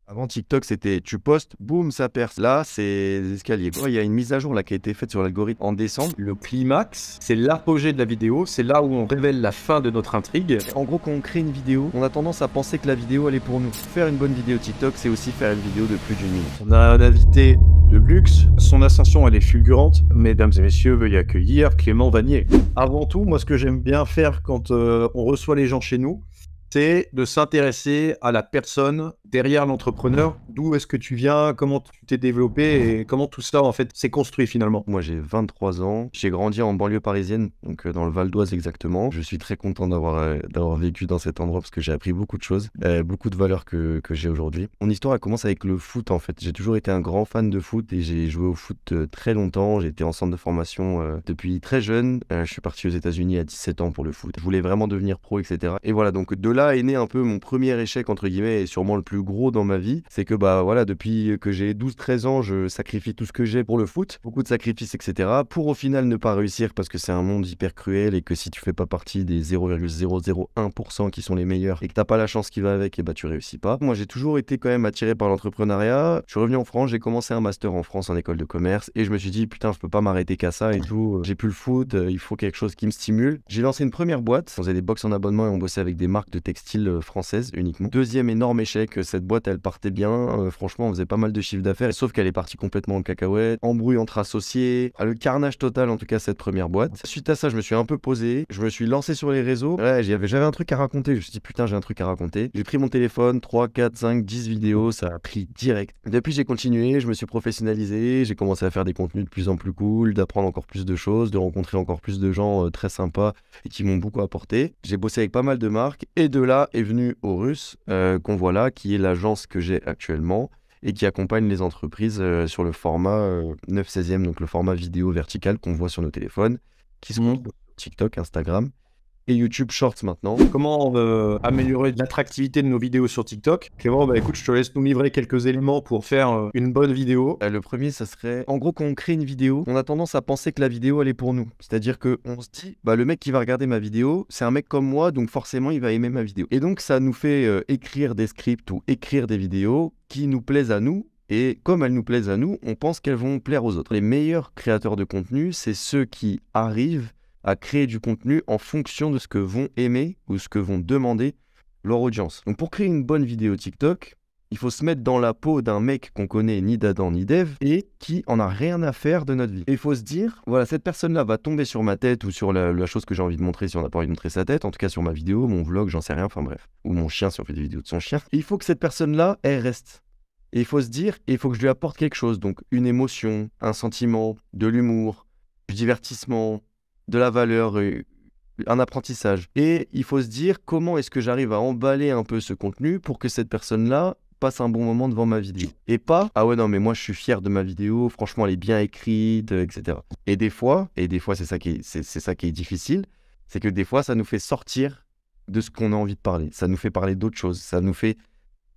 Avant TikTok, c'était tu postes, boum, ça perce. Là, c'est des escaliers. Il y a une mise à jour là qui a été faite sur l'algorithme en décembre. Le climax, c'est l'apogée de la vidéo, c'est là où on révèle la fin de notre intrigue. En gros, quand on crée une vidéo, on a tendance à penser que la vidéo, elle est pour nous. Faire une bonne vidéo TikTok, c'est aussi faire une vidéo de plus d'une minute. On a un invité de luxe, son ascension elle est fulgurante. Mesdames et messieurs, veuillez accueillir Clément Vanier. Avant tout, moi ce que j'aime bien faire quand on reçoit les gens chez nous, c'est de s'intéresser à la personne derrière l'entrepreneur. D'où est-ce que tu viens, comment tu t'es développé et comment tout ça en fait s'est construit finalement. Moi, j'ai 23 ans. J'ai grandi en banlieue parisienne, donc dans le Val d'Oise exactement. Je suis très content d'avoir vécu dans cet endroit parce que j'ai appris beaucoup de choses, beaucoup de valeurs que j'ai aujourd'hui. Mon histoire, elle commence avec le foot en fait. J'ai toujours été un grand fan de foot et j'ai joué au foot très longtemps. J'ai été en centre de formation depuis très jeune. Je suis parti aux États-Unis à 17 ans pour le foot. Je voulais vraiment devenir pro, etc. Et voilà, donc de là est né un peu mon premier échec entre guillemets et sûrement le plus gros dans ma vie. C'est que bah voilà, depuis que j'ai 12-13 ans, je sacrifie tout ce que j'ai pour le foot. Beaucoup de sacrifices, etc. Pour au final ne pas réussir parce que c'est un monde hyper cruel et que si tu fais pas partie des 0,001% qui sont les meilleurs et que t'as pas la chance qui va avec, et bah tu réussis pas. Moi j'ai toujours été quand même attiré par l'entrepreneuriat. Je suis revenu en France, j'ai commencé un master en France en école de commerce et je me suis dit putain je peux pas m'arrêter qu'à ça et tout. J'ai plus le foot, il faut quelque chose qui me stimule. J'ai lancé une première boîte, on faisait des box en abonnement et on bossait avec des marques de textiles françaises uniquement. Deuxième énorme échec, cette boîte elle partait bien, franchement on faisait pas mal de chiffre d'affaires, sauf qu'elle est partie complètement en cacahuète, embrouille entre associés, le carnage total en tout cas cette première boîte. Suite à ça je me suis un peu posé, je me suis lancé sur les réseaux, ouais, j'avais un truc à raconter, je me suis dit putain j'ai un truc à raconter. J'ai pris mon téléphone, 3, 4, 5, 10 vidéos, ça a pris direct. Depuis j'ai continué, je me suis professionnalisé, j'ai commencé à faire des contenus de plus en plus cool, d'apprendre encore plus de choses, de rencontrer encore plus de gens très sympas et qui m'ont beaucoup apporté. J'ai bossé avec pas mal de marques et de là est venu Horus, qu'on voit là, qui est l'agence que j'ai actuellement et qui accompagne les entreprises sur le format 9/16e, donc le format vidéo vertical qu'on voit sur nos téléphones, qui se retrouve sur TikTok, Instagram et YouTube Shorts maintenant. Comment améliorer l'attractivité de nos vidéos sur TikTok? Clément, bah écoute, je te laisse nous livrer quelques éléments pour faire une bonne vidéo. Le premier, ça serait, en gros, quand on crée une vidéo, on a tendance à penser que la vidéo, elle est pour nous. C'est-à-dire qu'on se dit, bah le mec qui va regarder ma vidéo, c'est un mec comme moi, donc forcément, il va aimer ma vidéo. Et donc, ça nous fait écrire des scripts ou écrire des vidéos qui nous plaisent à nous. Et comme elles nous plaisent à nous, on pense qu'elles vont plaire aux autres. Les meilleurs créateurs de contenu, c'est ceux qui arrivent à créer du contenu en fonction de ce que vont aimer ou ce que vont demander leur audience. Donc pour créer une bonne vidéo TikTok, il faut se mettre dans la peau d'un mec qu'on connaît ni d'Adam ni d'Ève et qui en a rien à faire de notre vie. Et il faut se dire, voilà, cette personne-là va tomber sur ma tête ou sur la chose que j'ai envie de montrer si on n'a pas envie de montrer sa tête, en tout cas sur ma vidéo, mon vlog, j'en sais rien, enfin bref. Ou mon chien si on fait des vidéos de son chien. Et il faut que cette personne-là, elle reste. Et il faut se dire, il faut que je lui apporte quelque chose, donc une émotion, un sentiment, de l'humour, du divertissement, de la valeur, un apprentissage. Et il faut se dire comment est-ce que j'arrive à emballer un peu ce contenu pour que cette personne-là passe un bon moment devant ma vidéo. Et pas, ah ouais non mais moi je suis fier de ma vidéo, franchement elle est bien écrite, etc. Et des fois c'est ça qui est difficile, c'est que des fois ça nous fait sortir de ce qu'on a envie de parler. Ça nous fait parler d'autres choses, ça nous fait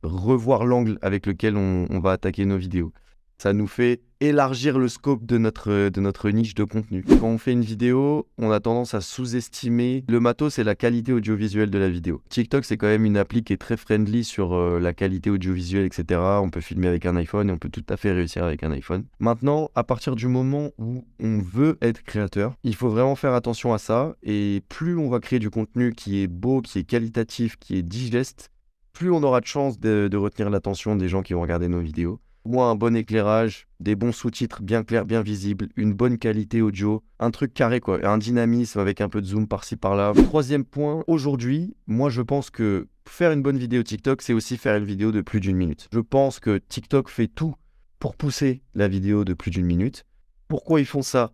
revoir l'angle avec lequel on va attaquer nos vidéos. Ça nous fait élargir le scope de notre niche de contenu. Quand on fait une vidéo, on a tendance à sous-estimer le matos et la qualité audiovisuelle de la vidéo. TikTok, c'est quand même une appli qui est très friendly sur la qualité audiovisuelle, etc. On peut filmer avec un iPhone et on peut tout à fait réussir avec un iPhone. Maintenant, à partir du moment où on veut être créateur, il faut vraiment faire attention à ça. Et plus on va créer du contenu qui est beau, qui est qualitatif, qui est digeste, plus on aura de chance de retenir l'attention des gens qui vont regarder nos vidéos. Moi, un bon éclairage, des bons sous-titres bien clairs, bien visibles, une bonne qualité audio, un truc carré quoi, un dynamisme avec un peu de zoom par-ci par-là. Troisième point, aujourd'hui, moi je pense que faire une bonne vidéo TikTok, c'est aussi faire une vidéo de plus d'une minute. Je pense que TikTok fait tout pour pousser la vidéo de plus d'une minute. Pourquoi ils font ça?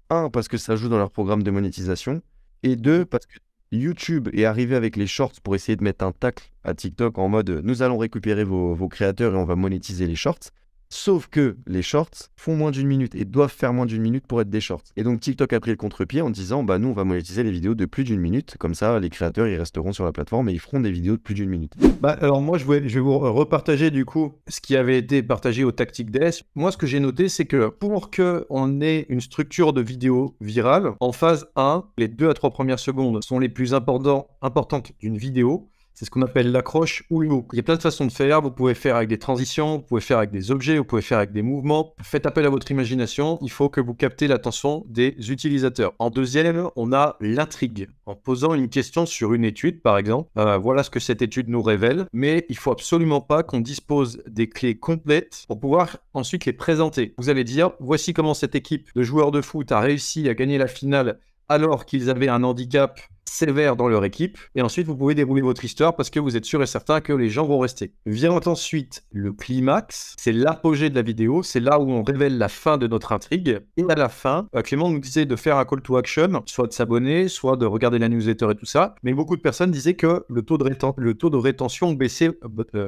Un, parce que ça joue dans leur programme de monétisation. Et deux, parce que YouTube est arrivé avec les shorts pour essayer de mettre un tacle à TikTok en mode nous allons récupérer vos créateurs et on va monétiser les shorts. Sauf que les shorts font moins d'une minute et doivent faire moins d'une minute pour être des shorts. Et donc TikTok a pris le contre-pied en disant bah nous on va monétiser les vidéos de plus d'une minute. Comme ça les créateurs ils resteront sur la plateforme et ils feront des vidéos de plus d'une minute. Bah alors moi je vais vous repartager du coup ce qui avait été partagé au Tactic DS. Moi ce que j'ai noté c'est que pour qu'on ait une structure de vidéo virale, en phase 1, les 2 à 3 premières secondes sont les plus importantes d'une vidéo. C'est ce qu'on appelle l'accroche ou le hook. Il y a plein de façons de faire. Vous pouvez faire avec des transitions, vous pouvez faire avec des objets, vous pouvez faire avec des mouvements. Faites appel à votre imagination. Il faut que vous captez l'attention des utilisateurs. En deuxième, on a l'intrigue. En posant une question sur une étude, par exemple, voilà ce que cette étude nous révèle. Mais il faut absolument pas qu'on dispose des clés complètes pour pouvoir ensuite les présenter. Vous allez dire, voici comment cette équipe de joueurs de foot a réussi à gagner la finale alors qu'ils avaient un handicap sévère dans leur équipe. Et ensuite, vous pouvez dérouler votre histoire parce que vous êtes sûr et certain que les gens vont rester. Vient ensuite le climax. C'est l'apogée de la vidéo. C'est là où on révèle la fin de notre intrigue. Et à la fin, Clément nous disait de faire un call to action, soit de s'abonner, soit de regarder la newsletter et tout ça. Mais beaucoup de personnes disaient que le taux de rétention baissait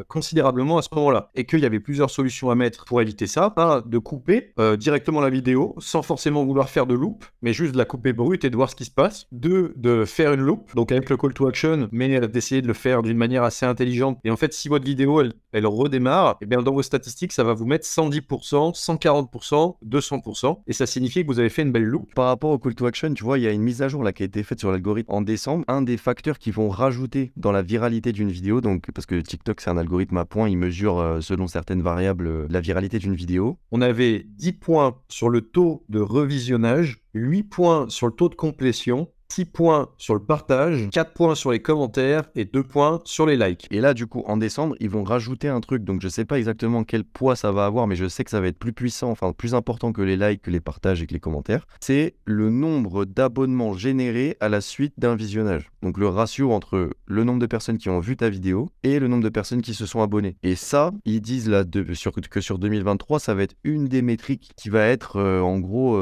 considérablement à ce moment-là. Et qu'il y avait plusieurs solutions à mettre pour éviter ça. Un, de couper directement la vidéo sans forcément vouloir faire de loop, mais juste de la couper brute et de voir ce qui se passe. Deux, de faire une loop, donc avec le call to action, mais d'essayer de le faire d'une manière assez intelligente. Et en fait, si votre vidéo, elle redémarre, et bien dans vos statistiques, ça va vous mettre 110%, 140%, 200%, et ça signifie que vous avez fait une belle loop. Par rapport au call to action, tu vois, il y a une mise à jour là qui a été faite sur l'algorithme en décembre. Un des facteurs qui vont rajouter dans la viralité d'une vidéo, donc parce que TikTok c'est un algorithme à points, il mesure selon certaines variables la viralité d'une vidéo. On avait 10 points sur le taux de revisionnage, 8 points sur le taux de complétion, 6 points sur le partage, 4 points sur les commentaires et 2 points sur les likes. Et là, du coup, en décembre, ils vont rajouter un truc. Donc, je sais pas exactement quel poids ça va avoir, mais je sais que ça va être plus puissant, enfin plus important que les likes, que les partages et que les commentaires. C'est le nombre d'abonnements générés à la suite d'un visionnage. Donc, le ratio entre le nombre de personnes qui ont vu ta vidéo et le nombre de personnes qui se sont abonnées. Et ça, ils disent là que sur 2023, ça va être une des métriques qui va être, en gros,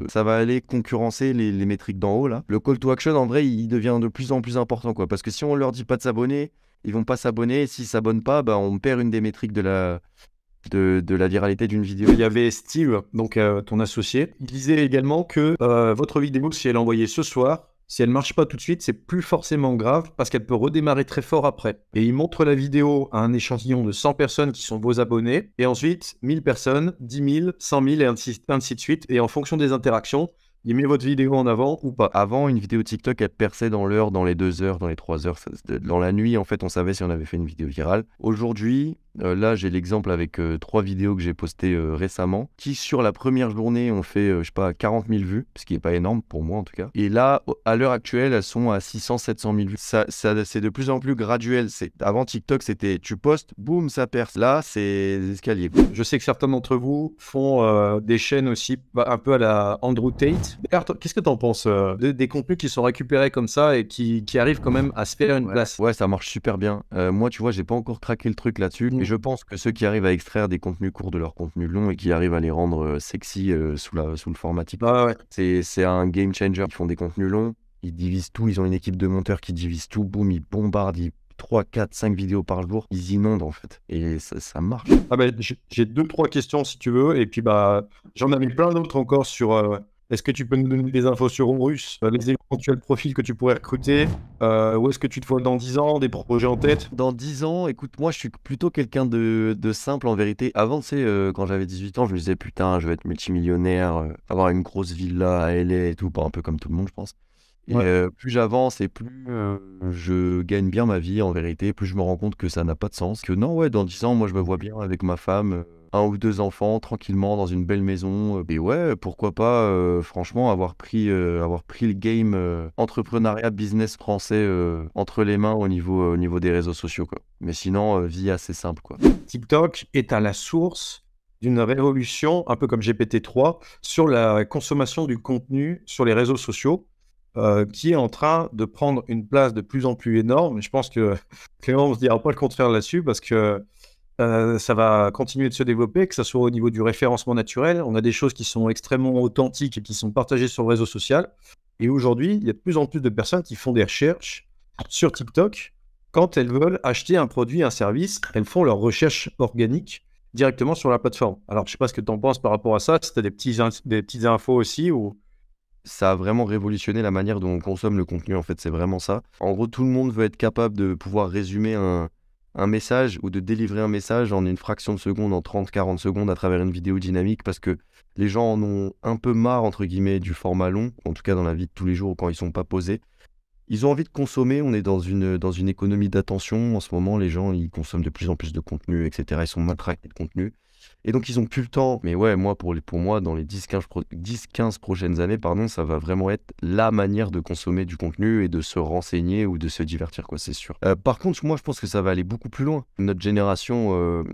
ça va aller concurrencer les métriques d'en haut là. Le call to action, en vrai, il devient de plus en plus important, quoi. Parce que si on leur dit pas de s'abonner, ils vont pas s'abonner. Et s'ils s'abonnent pas, bah, on perd une des métriques de la viralité d'une vidéo. Il y avait Steve, donc ton associé, il disait également que votre vidéo, si elle est envoyée ce soir, si elle marche pas tout de suite, c'est plus forcément grave parce qu'elle peut redémarrer très fort après. Et il montre la vidéo à un échantillon de 100 personnes qui sont vos abonnés, et ensuite 1000 personnes, 10 000, 100 000 et ainsi de suite. Et en fonction des interactions, il met votre vidéo en avant ou pas. Avant, une vidéo TikTok, elle perçait dans l'heure, dans les 2 heures, dans les 3 heures. Dans la nuit, en fait, on savait si on avait fait une vidéo virale. Aujourd'hui, là, j'ai l'exemple avec 3 vidéos que j'ai postées récemment, qui sur la première journée ont fait, je sais pas, 40 000 vues, ce qui n'est pas énorme pour moi en tout cas. Et là, à l'heure actuelle, elles sont à 600-700 000 vues. Ça, c'est de plus en plus graduel. Avant TikTok, c'était tu postes, boum, ça perce. Là, c'est des escaliers. Je sais que certains d'entre vous font des chaînes aussi un peu à la Andrew Tate. D'ailleurs, qu'est-ce que tu en penses des contenus qui sont récupérés comme ça et qui arrivent quand même à se faire une place? Ouais, ça marche super bien. Moi, tu vois, j'ai pas encore craqué le truc là-dessus. Mais je pense que ceux qui arrivent à extraire des contenus courts de leurs contenus longs et qui arrivent à les rendre sexy sous le format TikTok, c'est un game changer. Ils font des contenus longs, ils divisent tout, ils ont une équipe de monteurs qui divise tout, boum, ils bombardent, 3, 4, 5 vidéos par jour, ils inondent en fait. Et ça marche. Ah ben, j'ai 2-3 questions si tu veux, et puis bah j'en avais plein d'autres encore sur... Est-ce que tu peux nous donner des infos sur Horus, les éventuels profils que tu pourrais recruter, où est-ce que tu te vois dans 10 ans, des projets en tête? Dans 10 ans, écoute, moi je suis plutôt quelqu'un de simple en vérité. Avant, tu sais, quand j'avais 18 ans, je me disais putain, je vais être multimillionnaire, avoir une grosse villa à LA et tout, pas un peu comme tout le monde, je pense. Et plus j'avance et plus je gagne bien ma vie en vérité, plus je me rends compte que ça n'a pas de sens. Que non, ouais, dans 10 ans, moi je me vois bien avec ma femme, 1 ou 2 enfants, tranquillement dans une belle maison. Et ouais, pourquoi pas, franchement, avoir pris le game entrepreneuriat, business français entre les mains au niveau des réseaux sociaux, quoi. Mais sinon, vie assez simple, quoi. TikTok est à la source d'une révolution, un peu comme GPT-3, sur la consommation du contenu sur les réseaux sociaux. Qui est en train de prendre une place de plus en plus énorme. Et je pense que Clément ne se dira pas le contraire là-dessus parce que ça va continuer de se développer, que ce soit au niveau du référencement naturel. On a des choses qui sont extrêmement authentiques et qui sont partagées sur le réseau social. Et aujourd'hui, il y a de plus en plus de personnes qui font des recherches sur TikTok. Quand elles veulent acheter un produit, un service, elles font leurs recherches organiques directement sur la plateforme. Alors, je ne sais pas ce que tu en penses par rapport à ça, si tu as des petites infos aussi ou... Ça a vraiment révolutionné la manière dont on consomme le contenu, en fait, c'est vraiment ça. En gros, tout le monde veut être capable de pouvoir résumer un message ou de délivrer un message en une fraction de seconde, en 30-40 secondes à travers une vidéo dynamique parce que les gens en ont un peu marre, entre guillemets, du format long, en tout cas dans la vie de tous les jours quand ils sont pas posés. Ils ont envie de consommer, on est dans une économie d'attention. En ce moment, les gens, ils consomment de plus en plus de contenu, etc. Ils sont matraqués de contenu. Et donc, ils ont plus le temps. Mais ouais, moi, pour moi, dans les 10-15 prochaines années, pardon, ça va vraiment être la manière de consommer du contenu et de se renseigner ou de se divertir, quoi, c'est sûr. Par contre, moi, je pense que ça va aller beaucoup plus loin. Notre génération,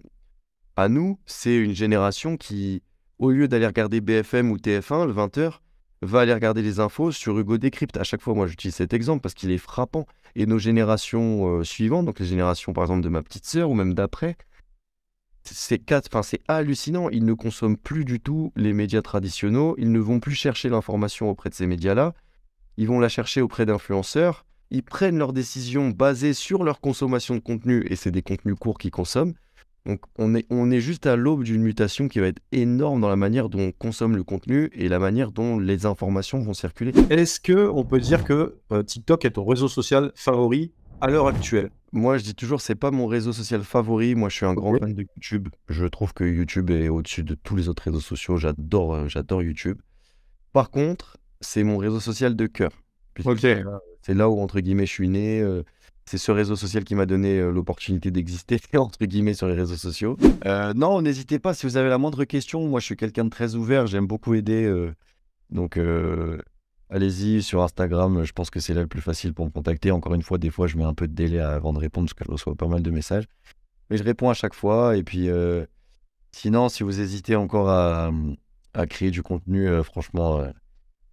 à nous, c'est une génération qui, au lieu d'aller regarder BFM ou TF1 le 20h, va aller regarder les infos sur Hugo Décrypte. À chaque fois, moi, j'utilise cet exemple parce qu'il est frappant. Et nos générations suivantes, donc les générations, par exemple, de ma petite sœur ou même d'après, c'est hallucinant. Ils ne consomment plus du tout les médias traditionnels. Ils ne vont plus chercher l'information auprès de ces médias-là. Ils vont la chercher auprès d'influenceurs. Ils prennent leurs décisions basées sur leur consommation de contenu, et c'est des contenus courts qu'ils consomment. Donc on est juste à l'aube d'une mutation qui va être énorme dans la manière dont on consomme le contenu et la manière dont les informations vont circuler. Est-ce que on peut dire que TikTok est ton réseau social favori à l'heure actuelle? Moi, je dis toujours, c'est pas mon réseau social favori. Moi, je suis un grand Ok. fan de YouTube. Je trouve que YouTube est au-dessus de tous les autres réseaux sociaux. J'adore YouTube. Par contre, c'est mon réseau social de cœur. Puisque Ok. c'est là où, entre guillemets, je suis né. C'est ce réseau social qui m'a donné l'opportunité d'exister, entre guillemets, sur les réseaux sociaux. Non, n'hésitez pas, si vous avez la moindre question. Moi, je suis quelqu'un de très ouvert. J'aime beaucoup aider. Donc, allez-y sur Instagram. Je pense que c'est là le plus facile pour me contacter. Encore une fois, des fois, je mets un peu de délai avant de répondre parce que je reçois pas mal de messages. Mais je réponds à chaque fois. Et puis, sinon, si vous hésitez encore à créer du contenu, franchement,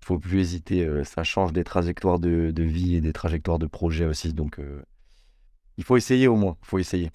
faut plus hésiter. Ça change des trajectoires de vie et des trajectoires de projet aussi. Donc, il faut essayer au moins. Il faut essayer.